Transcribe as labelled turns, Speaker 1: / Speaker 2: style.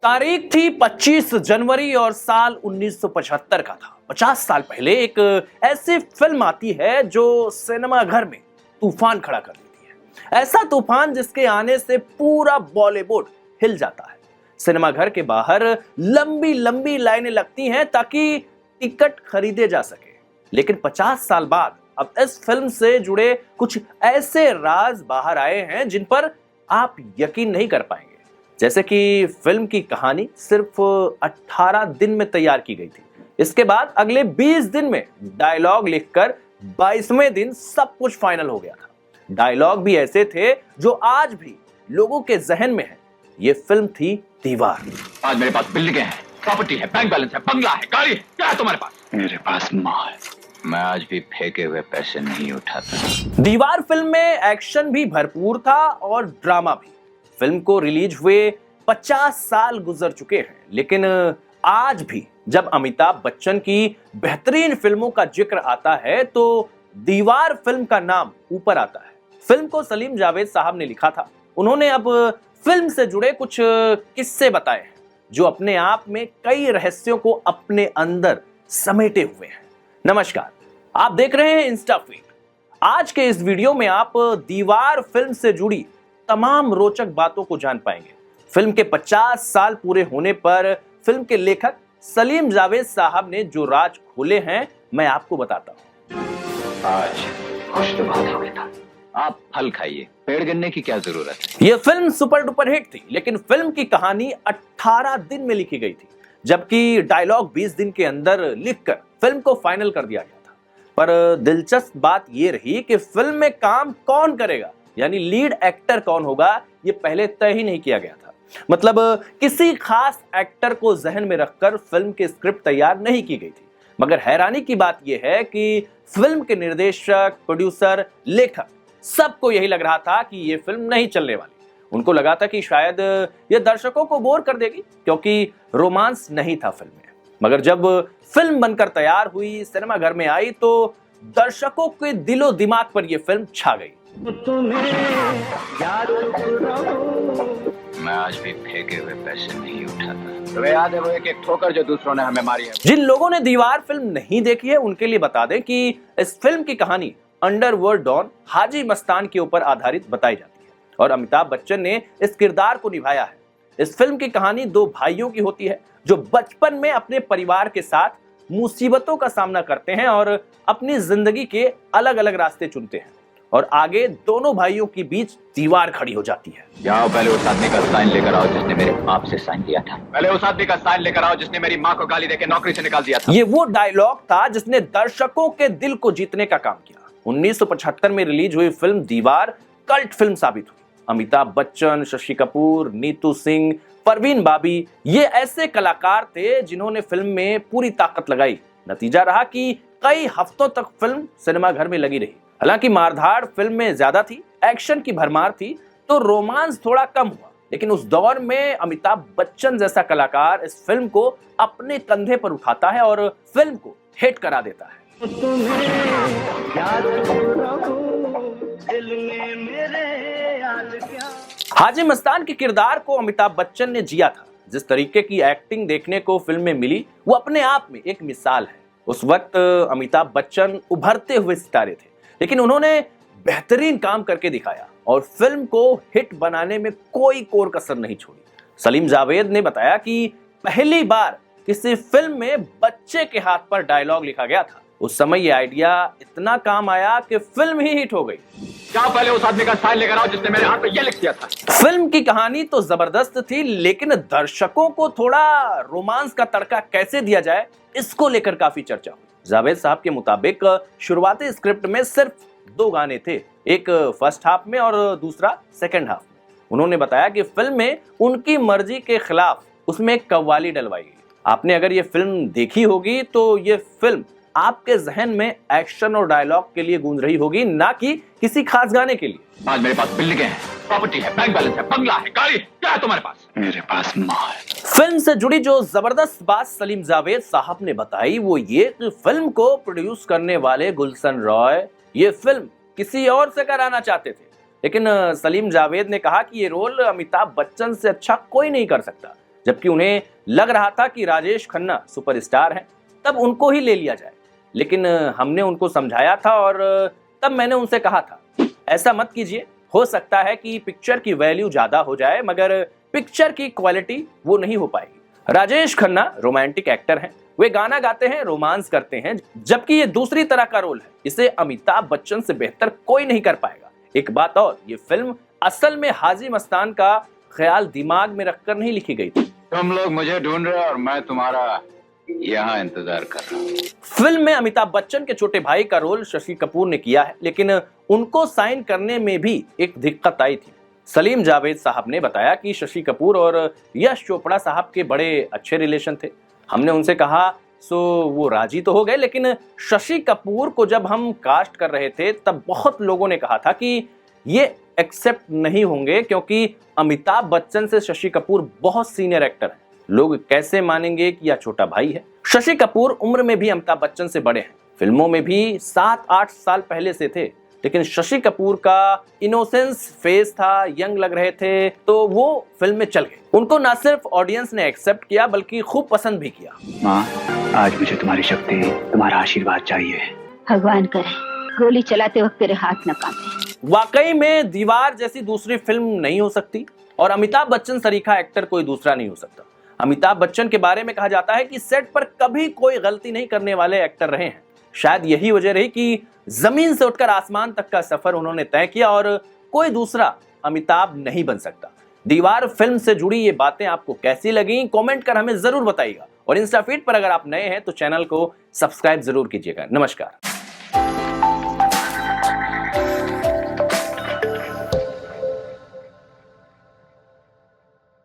Speaker 1: तारीख थी 25 जनवरी और साल 1975 का था। 50 साल पहले एक ऐसी फिल्म आती है जो सिनेमा घर में तूफान खड़ा कर देती है। ऐसा तूफान जिसके आने से पूरा बॉलीवुड हिल जाता है। सिनेमा घर के बाहर लंबी लंबी लाइनें लगती हैं ताकि टिकट खरीदे जा सके। लेकिन 50 साल बाद अब इस फिल्म से जुड़े कुछ ऐसे राज बाहर आए हैं जिन पर आप यकीन नहीं कर पाएंगे। जैसे कि फिल्म की कहानी सिर्फ 18 दिन में तैयार की गई थी। इसके बाद अगले 20 दिन में डायलॉग लिखकर 22वें दिन सब कुछ फाइनल हो गया था। डायलॉग भी ऐसे थे जो आज भी लोगों के जहन में है। ये फिल्म थी दीवार।
Speaker 2: आज मेरे पास बिल्डिंगें हैं, प्रॉपर्टी है, बैंक बैलेंस है, बंगला है, गाड़ी है। क्या है तुम्हारे पास? मेरे पास माँ है। मैं आज भी फेंके हुए पैसे नहीं उठाता।
Speaker 1: दीवार फिल्म में एक्शन भी भरपूर था और ड्रामा भी। फिल्म को रिलीज हुए 50 साल गुजर चुके हैं, लेकिन आज भी जब अमिताभ बच्चन की बेहतरीन फिल्मों का जिक्र आता है तो दीवार फिल्म का नाम ऊपर आता है। फिल्म को सलीम जावेद साहब ने लिखा था। उन्होंने अब फिल्म से जुड़े कुछ किस्से बताए हैं जो अपने आप में कई रहस्यों को अपने अंदर समेटे हुए हैं। नमस्कार, आप देख रहे हैं इंस्टा फीड। आज के इस वीडियो में आप दीवार फिल्म से जुड़ी तमाम रोचक बातों को जान पाएंगे। फिल्म के 50 साल पूरे होने पर फिल्म के लेखक सलीम जावेद साहब ने जो राज खोले हैं, मैं आपको बताता हूं।
Speaker 2: आज खुश तो बहुत हो गया था। आप फल खाइए, पेड़ गिनने की क्या जरूरत है।
Speaker 1: यह फिल्म सुपर डुपर हिट थी, लेकिन फिल्म की कहानी 18 दिन में लिखी गई थी, जबकि डायलॉग 20 दिन के अंदर लिखकर फिल्म को फाइनल कर दिया गया था। पर दिलचस्प बात यह रही कि फिल्म में काम कौन करेगा, यानी लीड एक्टर कौन होगा, यह पहले तय ही नहीं किया गया था। मतलब किसी खास एक्टर को जहन में रखकर फिल्म की स्क्रिप्ट तैयार नहीं की गई थी। मगर हैरानी की बात यह है कि फिल्म के निर्देशक, प्रोड्यूसर, लेखक सबको यही लग रहा था कि यह फिल्म नहीं चलने वाली। उनको लगा था कि शायद यह दर्शकों को बोर कर देगी, क्योंकि रोमांस नहीं था फिल्म में। मगर जब फिल्म बनकर तैयार हुई, सिनेमा घर में आई, तो दर्शकों के दिलो दिमाग पर यह फिल्म छा गई।
Speaker 2: मैं आज भी फेंके हुए पैसे नहीं उठाता। तुम्हें याद है वो एक ठोकर जो दूसरों ने हमें मारी है?
Speaker 1: जिन लोगों ने दीवार फिल्म नहीं देखी है उनके लिए बता दें कि इस फिल्म की कहानी अंडरवर्ल्ड डॉन हाजी मस्तान के ऊपर आधारित बताई जाती है और अमिताभ बच्चन ने इस किरदार को निभाया है। इस फिल्म की कहानी दो भाइयों की होती है जो बचपन में अपने परिवार के साथ मुसीबतों का सामना करते हैं और अपनी जिंदगी के अलग अलग रास्ते चुनते हैं और आगे दोनों भाइयों के बीच दीवार खड़ी हो जाती है।
Speaker 2: जाओ, पहले उस आदमी का साइन लेकर आओ जिसने मेरे बाप से साइन लिया था। पहले उस आदमी का साइन लेकर आओ जिसने मेरी माँ को गाली देकर नौकरी से निकाल दिया था।
Speaker 1: ये वो डायलॉग था जिसने दर्शकों के दिल को जीतने का काम किया। 1975 में रिलीज हुई फिल्म दीवार कल्ट फिल्म साबित हुई। अमिताभ बच्चन, शशि कपूर, नीतू सिंह, परवीन बाबी, ये ऐसे कलाकार थे जिन्होंने फिल्म में पूरी ताकत लगाई। नतीजा रहा कि कई हफ्तों तक फिल्म सिनेमा घर में लगी रही। हालांकि मारधाड़ फिल्म में ज्यादा थी, एक्शन की भरमार थी, तो रोमांस थोड़ा कम हुआ। लेकिन उस दौर में अमिताभ बच्चन जैसा कलाकार इस फिल्म को अपने कंधे पर उठाता है और फिल्म को हिट करा देता है। हाजी मस्तान के किरदार को अमिताभ बच्चन ने जिया था। जिस तरीके की एक्टिंग देखने को फिल्म में मिली वो अपने आप में एक मिसाल है। उस वक्त अमिताभ बच्चन उभरते हुए सितारे थे, लेकिन उन्होंने बेहतरीन काम करके दिखाया और फिल्म को हिट बनाने में कोई कोर कसर नहीं छोड़ी। सलीम जावेद ने बताया कि पहली बार किसी फिल्म में बच्चे के हाथ पर डायलॉग लिखा गया था। उस समय ये आइडिया इतना काम आया कि फिल्म ही हिट हो गई।
Speaker 2: जाओ, पहले उस आदमी का साइन लेकर आओ जिसने मेरे हाथ पे ये लिख दिया था।
Speaker 1: फिल्म की कहानी तो जबरदस्त थी, लेकिन दर्शकों को थोड़ा रोमांस का तड़का कैसे दिया जाए, इसको लेकर काफी चर्चा हुई। जावेद साहब के मुताबिक शुरुआती स्क्रिप्ट में सिर्फ 2 गाने थे, एक फर्स्ट हाफ में और दूसरा सेकंड हाफ में। उन्होंने बताया कि फिल्म में उनकी मर्जी के खिलाफ उसमें एक कव्वाली डलवाई गई। आपने अगर ये फिल्म देखी होगी तो ये फिल्म आपके जहन में एक्शन और डायलॉग के लिए गूंज रही होगी, ना कि किसी खास गाने के लिए।
Speaker 2: आज मेरे पास बिल्डिंगें हैं, प्रॉपर्टी है, बैंक बैलेंस है, बंगला है, गाड़ी है। क्या है तुम्हारे पास? मेरे पास माँ है।
Speaker 1: फिल्म से जुड़ी जो जबरदस्त बात सलीम जावेद साहब ने बताई वो ये कि फिल्म को प्रोड्यूस करने वाले गुलशन रॉय ये फिल्म किसी और से कराना चाहते थे, लेकिन सलीम जावेद ने कहा कि ये रोल अमिताभ बच्चन से अच्छा कोई नहीं कर सकता। जबकि उन्हें लग रहा था कि राजेश खन्ना सुपरस्टार हैं, तब उनको ही ले लिया जाए। लेकिन हमने उनको समझाया था और तब मैंने उनसे कहा था, ऐसा मत कीजिए, हो सकता है कि पिक्चर की वैल्यू ज्यादा हो जाए मगर पिक्चर की क्वालिटी वो नहीं हो पाएगी। राजेश खन्ना रोमांटिक एक्टर हैं, वे गाना गाते हैं, रोमांस करते हैं, जबकि ये दूसरी तरह का रोल है, इसे अमिताभ बच्चन से बेहतर कोई नहीं कर पाएगा। एक बात और, ये फिल्म असल में हाजी मस्तान का ख्याल दिमाग में रखकर नहीं लिखी गई थी।
Speaker 2: तुम लोग मुझे ढूंढ रहे हो और मैं तुम्हारा यहाँ इंतजार कर रहा हूँ।
Speaker 1: फिल्म में अमिताभ बच्चन के छोटे भाई का रोल शशि कपूर ने किया है, लेकिन उनको साइन करने में भी एक दिक्कत आई थी। सलीम जावेद साहब ने बताया कि शशि कपूर और यश चोपड़ा साहब के बड़े अच्छे रिलेशन थे। हमने उनसे कहा सो वो राजी तो हो गए, लेकिन शशि कपूर को जब हम कास्ट कर रहे थे तब बहुत लोगों ने कहा था कि ये एक्सेप्ट नहीं होंगे क्योंकि अमिताभ बच्चन से शशि कपूर बहुत सीनियर एक्टर हैं। लोग कैसे मानेंगे कि यह छोटा भाई है। शशि कपूर उम्र में भी अमिताभ बच्चन से बड़े हैं, फिल्मों में भी 7-8 साल पहले से थे, लेकिन शशि कपूर का इनोसेंस फेस था, यंग लग रहे थे, तो वो फिल्म में चल गए। उनको न सिर्फ ऑडियंस ने एक्सेप्ट किया बल्कि खूब पसंद भी किया।
Speaker 3: माँ, आज मुझे तुम्हारी शक्ति, तुम्हारा आशीर्वाद चाहिए।
Speaker 4: भगवान करे गोली चलाते वक्त तेरे हाथ न कांपे।
Speaker 1: वाकई में दीवार जैसी दूसरी फिल्म नहीं हो सकती और अमिताभ बच्चन सरीखा एक्टर कोई दूसरा नहीं हो सकता। अमिताभ बच्चन के बारे में कहा जाता है कि सेट पर कभी कोई गलती नहीं करने वाले एक्टर रहे हैं। शायद यही वजह रही कि जमीन से उठकर आसमान तक का सफर उन्होंने तय किया और कोई दूसरा अमिताभ नहीं बन सकता। दीवार फिल्म से जुड़ी ये बातें आपको कैसी लगी, कमेंट कर हमें जरूर बताइएगा और इंस्टा फीड पर अगर आप नए हैं तो चैनल को सब्सक्राइब जरूर कीजिएगा। नमस्कार।